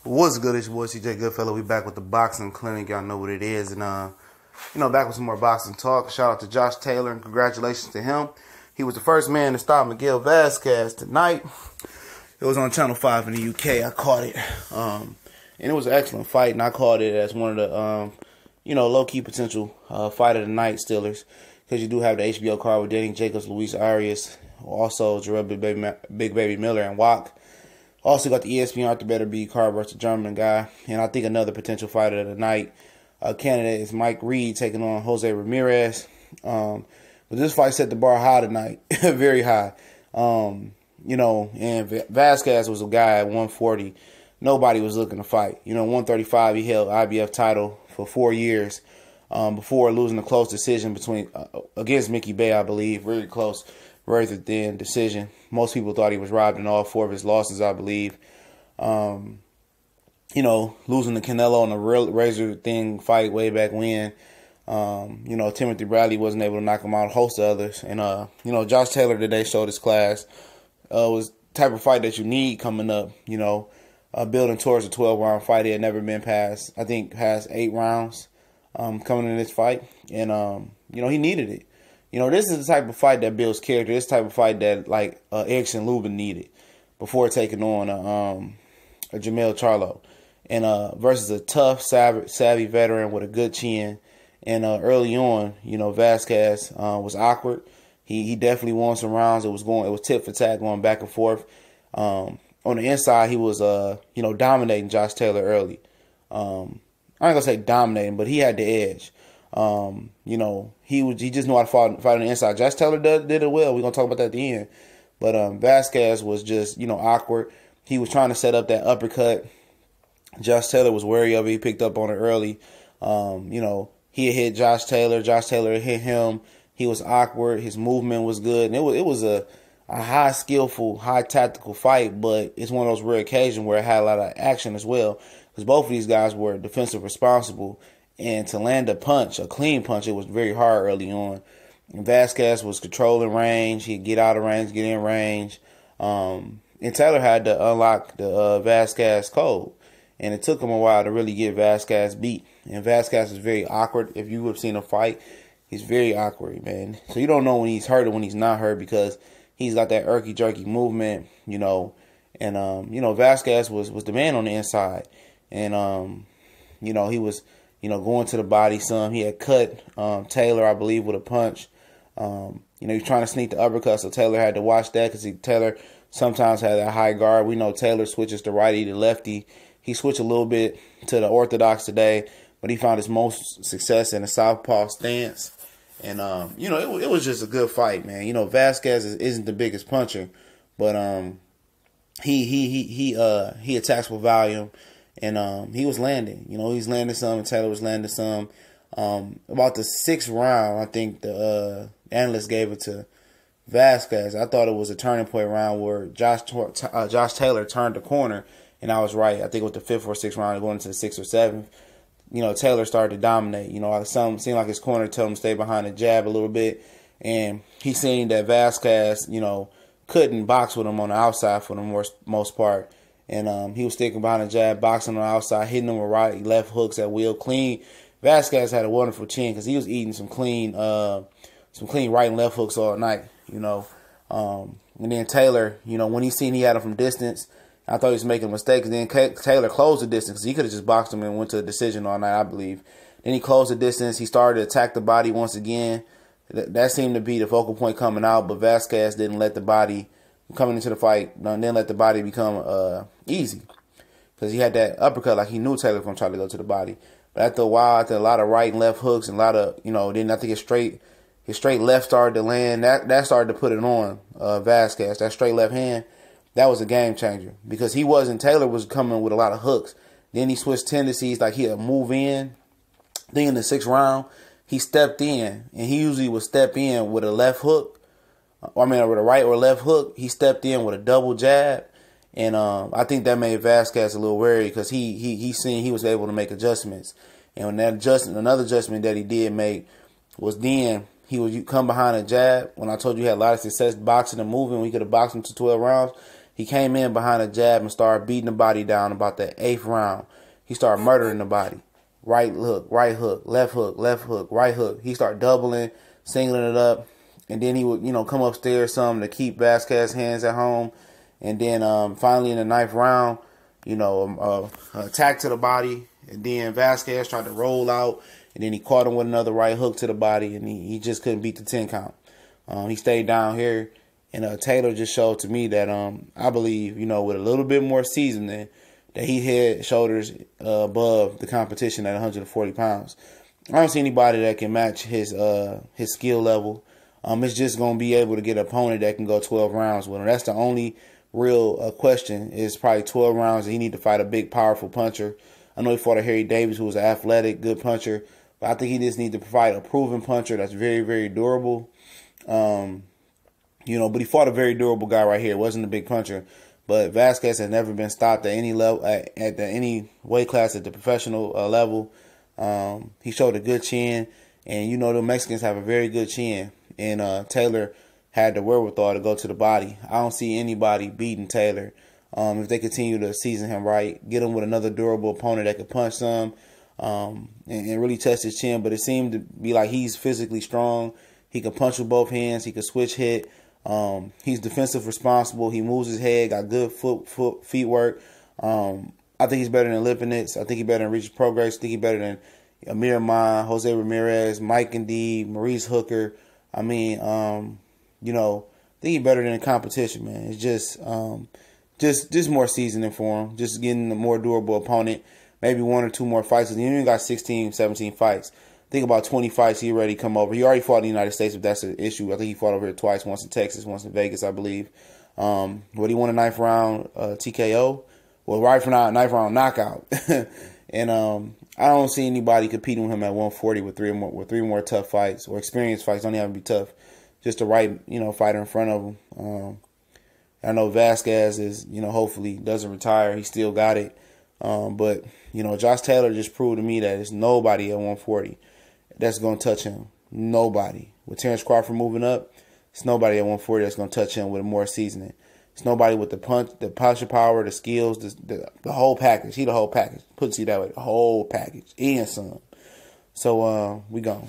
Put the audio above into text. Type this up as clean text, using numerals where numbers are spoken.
What's good? It's your boy CJ Goodfellow. We back with the boxing clinic. Y'all know what it is. And, back with some more boxing talk. Shout out to Josh Taylor and congratulations to him. He was the first man to stop Miguel Vazquez tonight. It was on Channel 5 in the UK. I caught it. And it was an excellent fight. And I called it as one of the, low-key potential fight of the night stillers. Because you do have the HBO card with Danny Jacobs, Luis Arias, also Jarrell Big Baby Miller, and Wack. Also got the ESPN Arthur Better Be card versus the German guy. And I think another potential fighter of the night candidate is Mike Reed taking on Jose Ramirez. But this fight set the bar high tonight, very high. And Vazquez was a guy at 140. Nobody was looking to fight. 135, he held IBF title for 4 years before losing a close decision against Mickey Bay, I believe. Very close, very thin decision. Most people thought he was robbed in all 4 of his losses, I believe. Losing to Canelo in a real razor-thin fight way back when. Timothy Bradley wasn't able to knock him out, a host of others. And, Josh Taylor today showed his class. Was the type of fight that you need coming up, building towards a 12-round fight. He had never been past 8 rounds coming in this fight. And, he needed it. This is the type of fight that builds character. This type of fight that, Erickson Lubin needed before taking on a Jamel Charlo. And versus a tough, savvy veteran with a good chin. And early on, Vazquez was awkward. He definitely won some rounds. It was tit for tat going back and forth. On the inside, he was dominating Josh Taylor early. I ain't gonna say dominating, but he had the edge. He just knew how to fight on the inside. Josh Taylor did it well. We're gonna talk about that at the end. But Vazquez was just awkward. He was trying to set up that uppercut. Josh Taylor was wary of it. He picked up on it early. He had hit Josh Taylor. Josh Taylor hit him. He was awkward. His movement was good. And it was a high skillful, high tactical fight, but it's one of those rare occasions where it had a lot of action as well. Because both of these guys were defensive responsible. And to land a clean punch, it was very hard early on. And Vazquez was controlling range. He'd get out of range, get in range. And Taylor had to unlock the Vazquez code. And it took him a while to really get Vazquez beat. And Vazquez is very awkward. If you have seen him fight, he's very awkward, man. So you don't know when he's hurt or when he's not hurt because he's got that irky-jerky movement, And, Vazquez was the man on the inside. And, he was, going to the body some. He had cut Taylor, I believe, with a punch. He was trying to sneak the uppercut, so Taylor had to watch that because Taylor sometimes had that high guard. We know Taylor switches to righty to lefty. He switched a little bit to the orthodox today, but he found his most success in a southpaw stance. And, it was just a good fight, man. Vazquez isn't the biggest puncher, but he attacks with volume, and he was landing. He's landing some, and Taylor was landing some. About the 6th round, I think the analyst gave it to Vazquez. I thought it was a turning point round where Josh Taylor turned the corner, and I was right. I think it was the 5th or 6th round, going into the 6th or 7th. Taylor started to dominate. Seemed like his corner told him to stay behind the jab a little bit. And he seen that Vazquez, couldn't box with him on the outside for the most part. And he was sticking behind the jab, boxing on the outside, hitting him with right, left hooks at will. Clean. Vazquez had a wonderful chin because he was eating some clean right and left hooks all night, And then Taylor, when he seen he had him from distance, I thought he was making a mistake. And then Taylor closed the distance. He could have just boxed him and went to a decision all night, I believe. Then he closed the distance. He started to attack the body once again. That seemed to be the focal point coming out. But Vazquez didn't let the body, coming into the fight, didn't let the body become easy. Because he had that uppercut like he knew Taylor was going to try to go to the body. But after a while, after a lot of right and left hooks and a lot of, then I think his straight left started to land. That started to put it on Vazquez. That straight left hand. That was a game changer because Taylor was coming with a lot of hooks. Then he switched tendencies, like he'd move in. Then in the 6th round, he stepped in, and he usually would step in with a left hook. With a right or left hook. He stepped in with a double jab. And I think that made Vazquez a little wary because he seen he was able to make adjustments. And when another adjustment that he did make was then he would come behind a jab. When I told you he had a lot of success boxing and moving, we could have boxed him to 12 rounds. He came in behind a jab and started beating the body down about the 8th round. He started murdering the body. Right hook, left hook, right hook. He started doubling, singling it up. And then he would, come upstairs some to keep Vazquez's hands at home. And then finally in the 9th round, attack to the body. And then Vazquez tried to roll out. And then he caught him with another right hook to the body. And he just couldn't beat the 10 count. He stayed down here. And Taylor just showed to me that I believe, with a little bit more seasoning, that he head shoulders above the competition at 140 pounds. I don't see anybody that can match his skill level. It's just going to be able to get an opponent that can go 12 rounds with him. That's the only real question is probably 12 rounds. He need to fight a big, powerful puncher. I know he fought a Harry Davis, who was an athletic, good puncher. But I think he just needs to fight a proven puncher that's very, very durable. But he fought a very durable guy right here. It wasn't a big puncher. But Vazquez has never been stopped at any level, at any weight class at the professional level. He showed a good chin. And, the Mexicans have a very good chin. And Taylor had the wherewithal to go to the body. I don't see anybody beating Taylor if they continue to season him right. Get him with another durable opponent that could punch some and really test his chin. But it seemed to be like he's physically strong. He can punch with both hands. He can switch hit. He's defensive responsible. He moves his head, got good feet work. I think he's better than Lipinets. I think he's better than Regis Prograis. I think he's better than Amir Ahman, Jose Ramirez, Mike Indeed, Maurice Hooker. I think he's better than the competition, man. It's just more seasoning for him. Just getting a more durable opponent. Maybe 1 or 2 more fights. He only got 16, 17 fights. Think about 20 fights he already come over. He already fought in the United States, if that's an issue. I think he fought over here twice, once in Texas, once in Vegas, I believe. But he won a 9th round TKO. Well, right from now, 9th round knockout. And I don't see anybody competing with him at 140 with three more tough fights or experienced fights. Don't even have to be tough. Just the right, fighter in front of him. I know Vazquez is, hopefully doesn't retire. He still got it. But Josh Taylor just proved to me that there's nobody at 140 that's going to touch him. Nobody. With Terrence Crawford moving up, it's nobody at 140 that's going to touch him with more seasoning. It's nobody with the puncher power, the skills, the whole package. He the whole package. Put it that way, the whole package. And some. So, we gone.